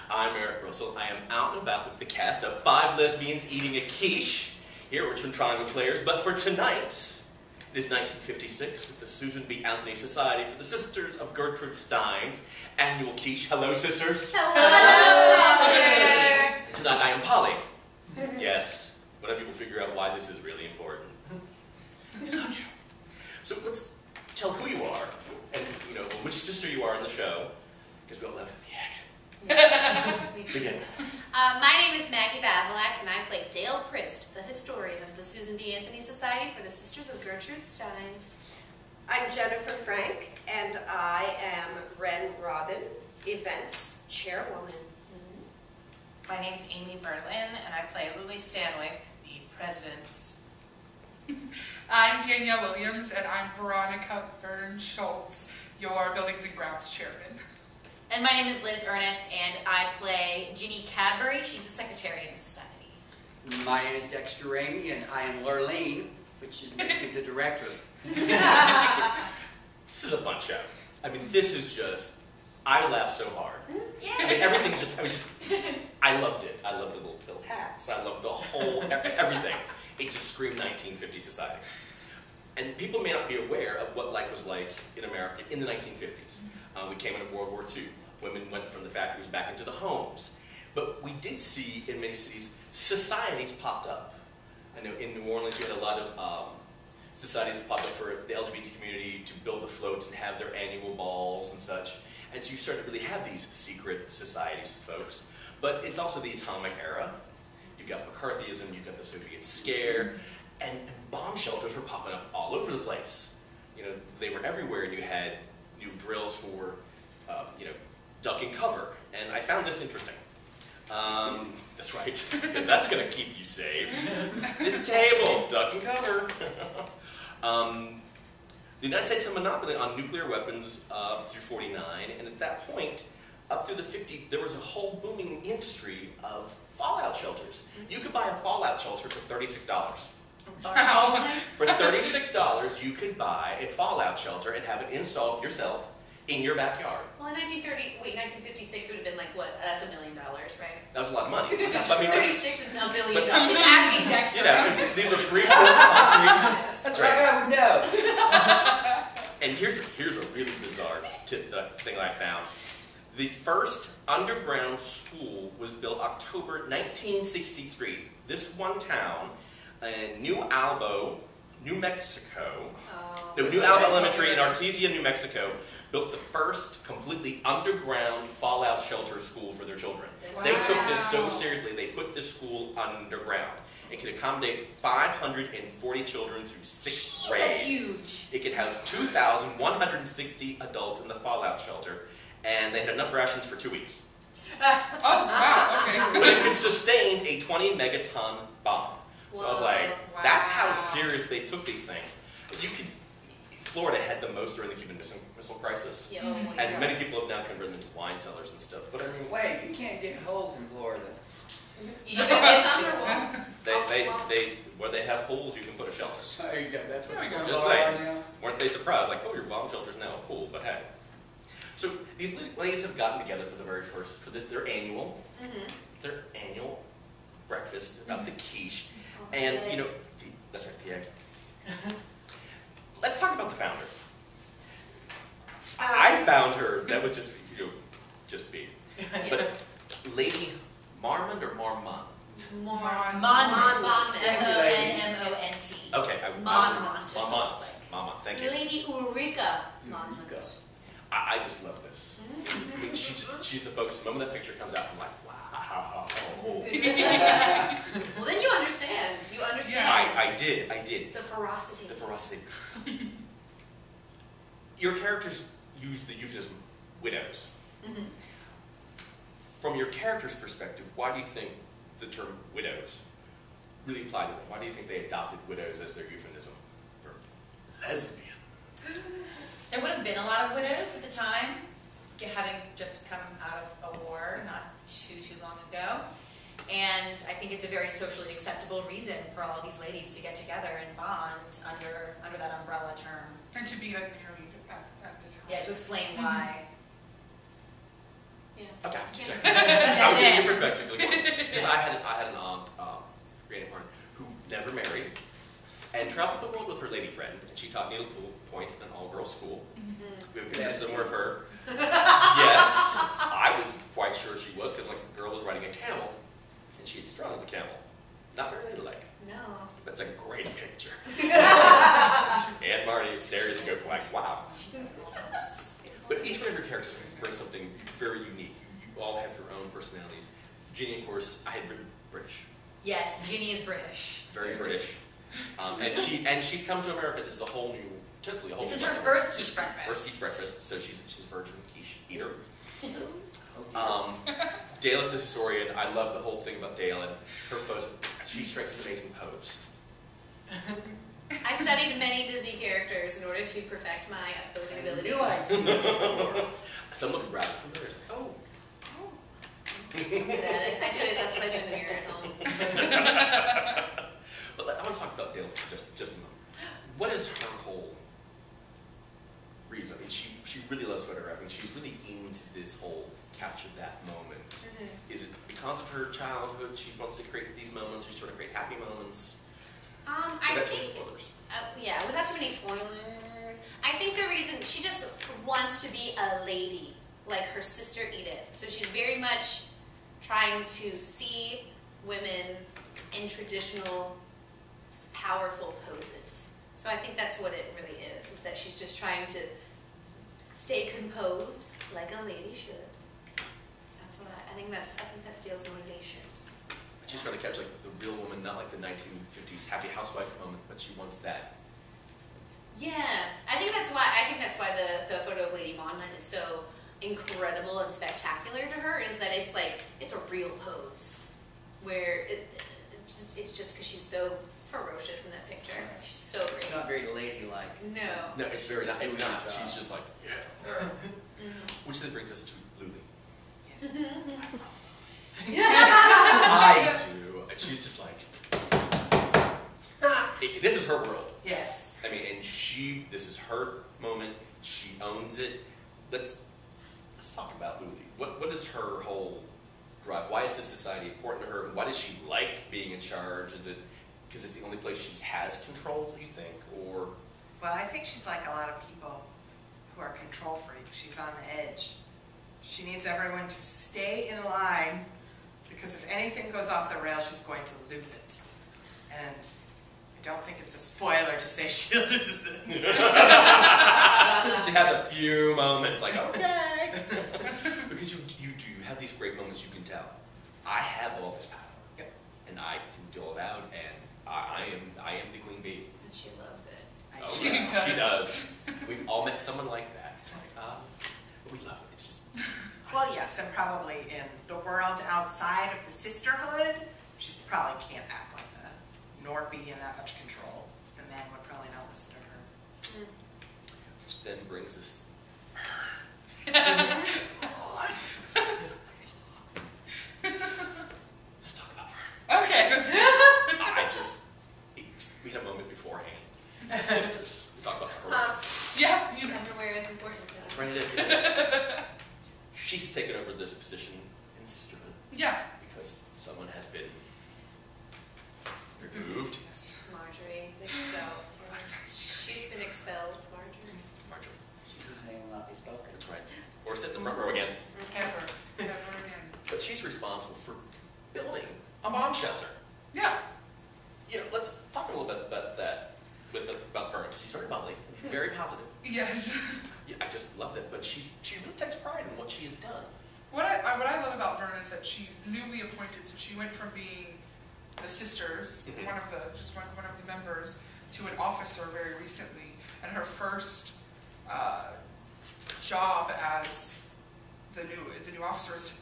I'm Eric Russell. I am out and about with the cast of 5 Lesbians Eating a Quiche here at Richmond Triangle Players. But for tonight, it is 1956 with the Susan B. Anthony Society for the Sisters of Gertrude Stein's annual quiche. Hello, sisters. Hello, sister. Tonight I am Polly. Yes, one of you will figure out why this is really important. I love you. So let's tell who you are and which sister you are in the show, because we all love the egg. Begin. My name is Maggie Bavolack, and I play Dale Prist, the historian of the Susan B. Anthony Society for the Sisters of Gertrude Stein. I'm Jennifer Frank, and I am Wren Robin, events chairwoman. My name's Amy Berlin, and I play Lily Stanwyck, the president. I'm Danielle Williams, and I'm Veronica Byrne-Schultz, your Buildings and Grounds chairman. And my name is Liz Earnest, and I play Ginny Cadbury. She's the secretary of the society. My name is Dexter Ramey, and I am Lurleen, which is basically the director. This is a fun show. I mean, this is just, I laugh so hard. Yeah. I mean, everything's just, I loved it. I loved the little hats. I loved the whole, everything. It just screamed 1950s society. And people may not be aware of what life was like in America in the 1950s. We came into World War II. Women went from the factories back into the homes. But we did see in many cities, societies popped up. I know in New Orleans you had a lot of societies that popped up for the LGBT community to build the floats and have their annual balls and such. And so you started to really have these secret societies of folks. But it's also the atomic era. You've got McCarthyism, you've got the Soviet scare, and bomb shelters were popping up all over the place. They were everywhere, and you had new drills for, duck and cover. And I found this interesting. That's right, because that's going to keep you safe. This table, duck and cover. The United States had a monopoly on nuclear weapons through '49, and at that point, up through the 50s, there was a whole booming industry of fallout shelters. You could buy a fallout shelter for $36. For $36, you could buy a fallout shelter and have it installed yourself in your backyard. Well, in 1956 would have been like, what? That's $1 million, right? That was a lot of money. But I mean, 36 is $1 billion. Just asking Dexter. These are pre-war. That's right. I would know. And here's a really bizarre thing that I found. The first underground school was built October 1963. This one town in New Albo, New Mexico, New Albo Elementary in Artesia, New Mexico, built the first completely underground fallout shelter school for their children. Wow. They took this so seriously, they put this school underground. It could accommodate 540 children through 6th grade. That's huge. It could house 2,160 adults in the fallout shelter, and they had enough rations for 2 weeks. Oh, wow, okay. But it could sustain a 20 megaton bomb. So I was like, that's how serious they took these things. Florida had the most during the Cuban Missile Crisis. Yeah, oh my and God. many people have now converted them into wine cellars and stuff. But I mean, Wait, you can't dig holes in Florida. It's underwater. where they have pools, you can put a shelter. There you go. That's what There we go. Just saying. Weren't they surprised? Like, oh, your bomb shelter's now a pool, but hey. So these ladies have gotten together for the very first, for their annual breakfast about the quiche. And, that's right, the egg. Let's talk about the founder. I found her, that was just me. But Lady Marmont or Marmont? Monmont. M-O-N-M-O-N-T. Okay. Marmont, thank you. Lady Ulrika Monmont. I just love this. I mean, she's the focus. The moment that picture comes out, I'm like, wow. Well, then you understand. You understand. Yeah, I did. The ferocity. Your characters use the euphemism widows. From your character's perspective, why do you think the term widows really applied to them? Why do you think they adopted widows as their euphemism for lesbian? There would have been a lot of widows at the time, having just come out of a war not too long ago. And I think it's a very socially acceptable reason for all these ladies to get together and bond under that umbrella term. And to be unmarried at the time. Yeah, to explain why. Yeah. Okay, just checking. I was getting your perspective. Because I had an aunt, Granny Martin, who never married and traveled the world with her lady friend, and she taught needlepoint in an all-girls school. We have pictures somewhere of her. Yes, I was quite sure she was, because like the girl was riding a camel, and she had straddled the camel. Not very ladylike. No. That's a great picture. And Marty, it's stereoscope, like, wow. But each one of your characters brings something very unique. You all have your own personalities. Ginny, of course, I had written British. Yes, Ginny is British. Very British. And she's come to America. This is a whole new, totally a whole. This new is her country. first quiche breakfast. First quiche breakfast. So she's a virgin quiche eater. Dale is the historian. I love the whole thing about Dale and her pose. She strikes an amazing pose. I studied many Disney characters in order to perfect my posing abilities. Someone grabbed it from hers. Oh. I'm good at it. I do it. That's what I do in the mirror at home. But I want to talk about Dale for just a moment. What is her whole reason? I mean, she really loves photographing. She's really into this whole capture that moment. Is it because of her childhood? She wants to create these moments. She's trying to create happy moments. I Without too think, many spoilers. yeah, without too many spoilers. I think the reason, she just wants to be a lady, like her sister Edith. So she's very much trying to see women in traditional, powerful poses. So I think that's what it really is that she's just trying to stay composed like a lady should. That's what I think that's Dale's motivation. She's trying to catch like the real woman, not like the 1950s happy housewife moment, but she wants that. Yeah, I think that's why the photo of Lady Monmouth is so incredible and spectacular to her, is that it's a real pose where it's just because she's so ferocious in that picture. She's so great. It's not very ladylike. No. No, it's very not. It's not. Good job. She's just like, yeah. Which then brings us to Luli. Yes. I do. And she's just like, this is her world. Yes. I mean, and this is her moment. She owns it. Let's talk about Luli. What is her whole drive? Why is this society important to her? Why does she like being in charge? Is it because it's the only place she has control, you think? Or Well, I think she's like a lot of people who are control freaks. She's on the edge. She needs everyone to stay in line, because if anything goes off the rails, she's going to lose it. And I don't think it's a spoiler to say she loses it. she has a few moments like, okay. Because you have these great moments you can tell. I have all this power. Yep. And I can dole it out, and I am the queen bee. And she loves it. Oh, yeah, she does. We've all met someone like that. It's like, we love it. It's just. Well, yes, and probably in the world outside of the sisterhood, she probably can't act like that, nor be in that much control. The men would probably not listen to her. Which then brings us. Let's talk about her. Okay. We had a moment beforehand. The sisters. We talked about her. Yeah. You know. Underwear is important to us. Right there. She's taken over this position in sisterhood. Yeah. Because someone has been removed. Marjorie, expelled. She's been expelled, Marjorie. Marjorie. Whose name will not be spoken. That's right. Or sit in the front row again. Never again. But she's responsible for building a bomb shelter. Yeah. You know, let's talk a little bit about that, about Vern. She's very bubbly, very positive. Yes. Yeah, I just love that. But she really takes pride in what she has done. What I love about Vern is that she's newly appointed, so she went from being the sisters, one of the members, to an officer very recently, and her first job as the new officer is to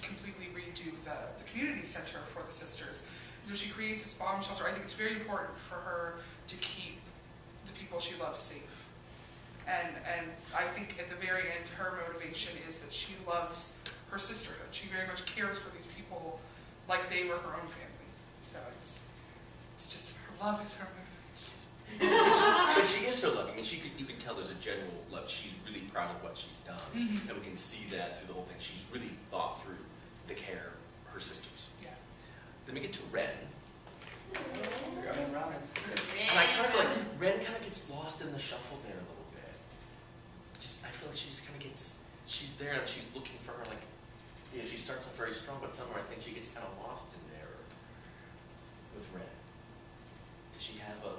completely redo the community center for the sisters. So she creates this bomb shelter. I think it's very important for her to keep the people she loves safe. And I think at the very end, her motivation is that she loves her sisterhood. She very much cares for these people like they were her own family. So it's just, her love is her motivation. But she is so loving. I mean, you can tell there's a general love. She's really proud of what she's done, and we can see that through the whole thing. She's really thought through the care of her sisters. Yeah. Then we get to Ren. Robin. And I kind of feel like Ren kind of gets lost in the shuffle there a little bit. I feel like she just kind of gets, she's there and she's looking for her, like, you know, she starts off very strong, but somewhere I think she gets kind of lost in there with Ren. Does she have a...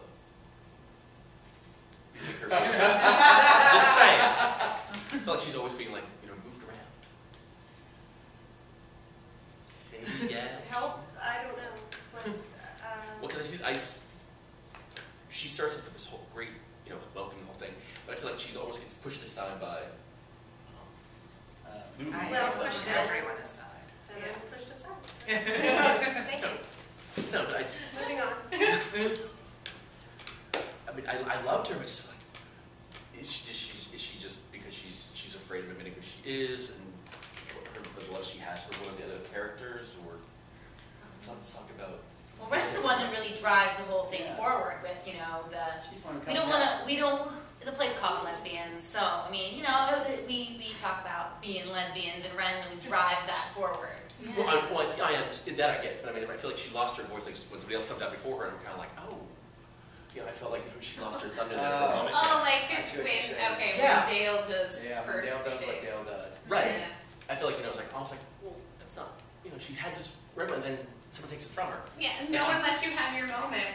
Just saying. I feel like she's always being like, you know, moved around. Maybe yes. Help? I don't know. But, Well, because she starts off with this whole great, you know, welcome the whole thing, but I feel like she's always gets pushed aside by Lulu. Well, pushed everyone aside. then I'm pushed aside. Thank you. No, but I just, Moving on. I mean, I loved her, but just like, is she just because she's afraid of admitting who she is and the love she has for one of the other characters, or let's talk about. Well, Ren's the one that really drives the whole thing forward with, you know, the play's called Lesbians, so, I mean, you know, we talk about being lesbians, and Ren really drives that forward. Yeah. Well, I understand that I get, but I mean, I feel like she lost her voice, like when somebody else comes out before her, and I'm kind of like, oh, yeah, I felt like she lost her thunder there for a moment. Oh, like when Dale does her Dale does shit. what Dale does. Right. Yeah. I feel like, you know, it's like, I was like, well, that's not, you know, she has this river, and then someone takes it from her. Yeah, no one lets you have your moment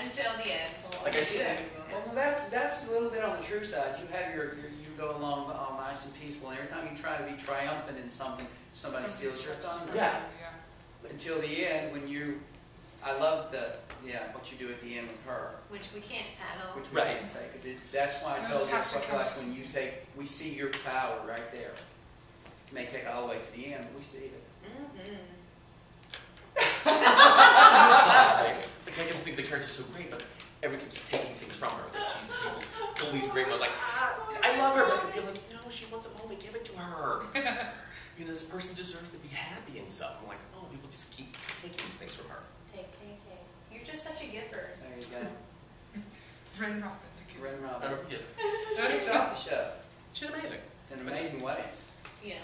until the end. Like I said. Well, that's a little bit on the true side. You have you go along all nice and peaceful, and every time you try to be triumphant in something, somebody steals your thunder. Yeah. Until the end, when I love what you do at the end with her. Which we can't tattle. Which we can't say, because that's why I told you, have to it's come like when you say, we see your power right there. It may take all the way to the end, but we see it. I'm sorry. Like, I just think the character's so great, but everyone keeps taking things from her. It's like she's pull these great ones. Like, I love her, but people are like, no, she wants it only give it to her. You know, this person deserves to be happy and stuff. I'm like, oh, people just keep taking these things from her. Take. You're just such a giver. There you go. Ren Robin, thank you. Ren I Robin. don't get it. She's off the show. She's amazing. In amazing ways. Yeah,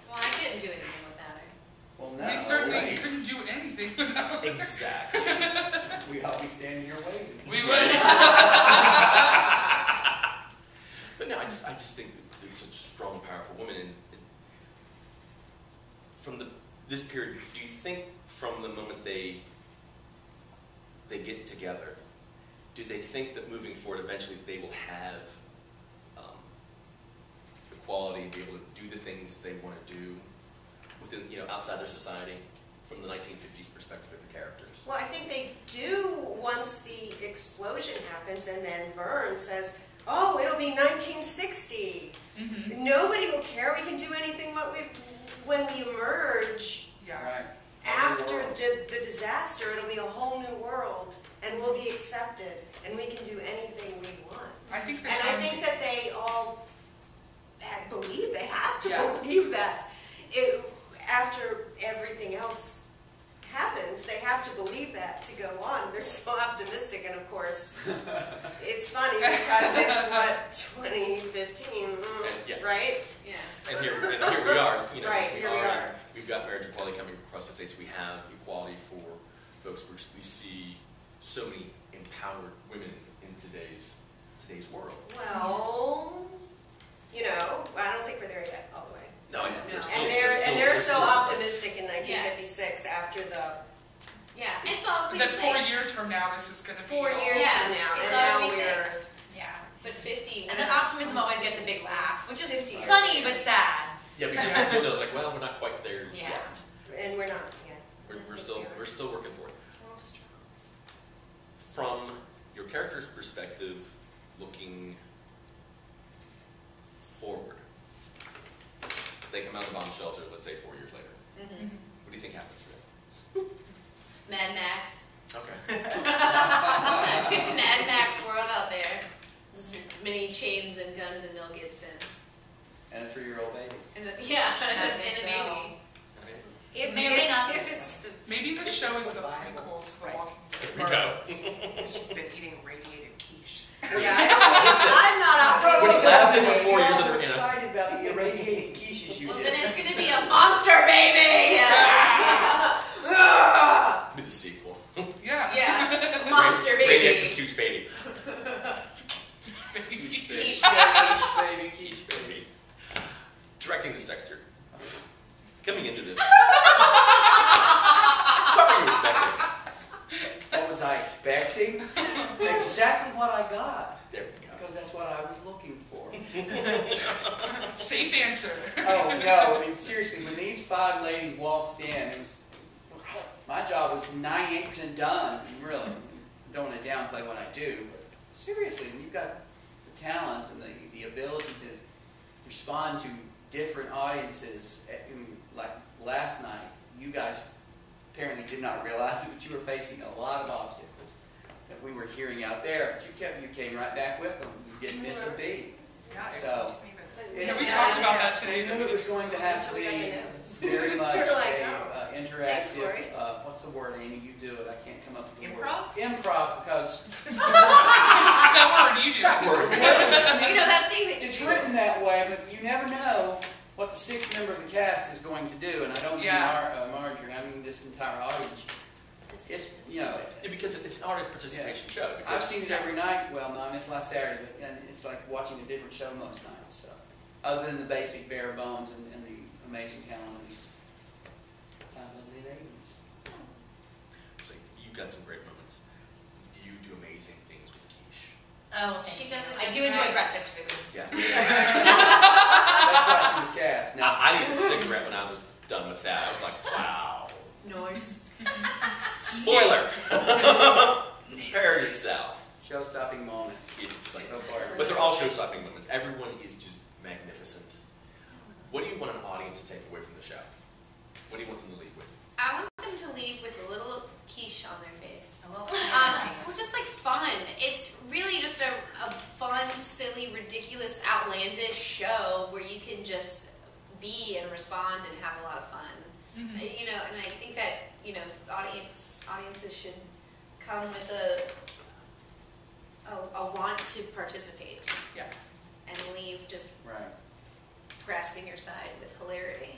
Well, I couldn't do anything without her. Well, no. We certainly right. couldn't do anything without her. Exactly. We'd all be standing here waiting. We would. But no, I just think that they're such strong, powerful women. And from this period, do you think from the moment they get together, do they think that moving forward, eventually they will have equality, be able to do the things they want to do within, you know, outside their society, from the 1950s perspective of the characters? Well, I think they do once the explosion happens, and then Vern says, oh, it'll be 1960. Nobody will care. We can do anything when we emerge. Yeah. Right. After the disaster, it'll be a whole new world, and we'll be accepted, and we can do anything we want. I think And I think that they all believe, they have to believe that. After everything else happens, they have to believe that to go on. They're so optimistic, and of course, it's funny because it's what, 2015, right? Yeah. And here we are, you know, Right, here we are. We've got marriage equality coming across the states. We have equality for folks. We see so many empowered women in today's world. Well, you know, I don't think we're there yet, all the way. No, And they're so optimistic in 1956 after the Yeah, it's all we That can 4 say. years from now, this is going to be 4 years Yeah, from now, it's and now already we're fixed. Yeah, but 50. And then optimism always gets a big laugh, which is 50 years. funny but sad. Yeah, because we still know, it's like, well, we're not quite there Yeah. yet. and we're not yet. We're still working for it. From your character's perspective, looking forward, they come out of the bomb shelter, let's say 4 years later. What do you think happens to them? Mad Max. Okay. It's Mad Max world out there. There's many chains and guns and Mel Gibson. And a 3-year-old baby. And a baby. If it's the Maybe the show is the prequel to The Walking Dead. Here we go. She's been eating radiated quiche. I'm not optimistic. Which lasted for 4 years. I'm excited about the irradiating quiches you Well, did. then it's gonna be a monster baby! Be the sequel. Yeah. Yeah, monster baby. Radioactive Quiche baby. Quiche Quiche baby, quiche baby. Directing this, Dexter. Coming into this. What were you expecting? What was I expecting? Exactly what I got. There we go. Because that's what I was looking for. Safe answer. Oh, no, I mean, seriously, when these 5 ladies waltzed in, it was, my job was 98% done. Really, don't want to downplay what I do, but seriously, when you've got the talents and the ability to respond to different audiences, I mean, like last night, you guys apparently did not realize it, but you were facing a lot of obstacles that we were hearing out there, but you came right back with them. You didn't miss a beat. So, Yeah, we talked about that we today. knew it was going to have to be very much a interactive, what's the word, Amy? You do it. I can't come up with the word. Improv, because That word, you do. That word. You know that thing that you it's written that way, but you never know what the 6th member of the cast is going to do. And I don't mean Marjorie, I mean this entire audience. It's, you know... Yeah, because it's an audience participation show. I've seen it every night. Well, no, I missed last Saturday, but and it's like watching a different show most nights. So, other than the basic bare bones and the amazing talent of these 5 lovely ladies. So you've got some great moments. You do amazing things with Quiche. Oh, She thank does you. it I just do enjoy right. breakfast food. Yeah. That's why she was cast. Now, I needed a cigarette when I was done with that. I was like, wow. Noise. Spoiler. Prepare yourself. show-stopping moment It's like, so far. but they're all show-stopping moments. Everyone is just magnificent. What do you want an audience to take away from the show? What do you want them to leave with? I want them to leave with a little quiche on their face. Hello. Well, just like fun. It's really just a fun, silly, ridiculous, outlandish show where you can just be and respond and have a lot of fun. Mm-hmm. You know, and I think that, you know, audiences should come with a want to participate. Yeah. And leave just Right. grasping your side with hilarity.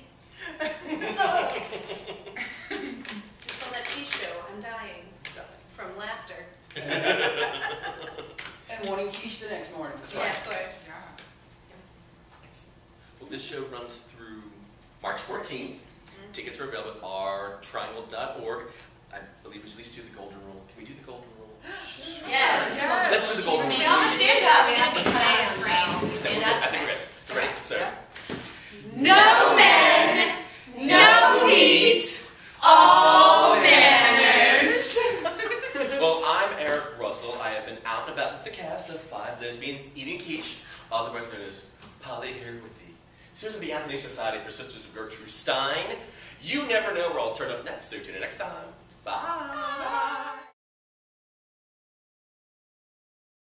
Just on that quiche show, I'm dying from laughter. And wanting quiche the next morning. Yeah, of course. Yeah. Well, this show runs through March 14th. Tickets are available at rtriangle.org. I believe we should at least do the golden rule. Can we do the golden rule? Yes. Let's do the golden rule. We all stand up. We have to stand up. I think we're good. So ready? So. No men, no meat, all manners. Well, I'm Eric Russell. I have been out and about with the cast of 5 Lesbians Eating Quiche, otherwise known as Polly here with the Susan B. Anthony Society for Sisters of Gertrude Stein. You never know where I'll turn up next, so tune in next time. Bye.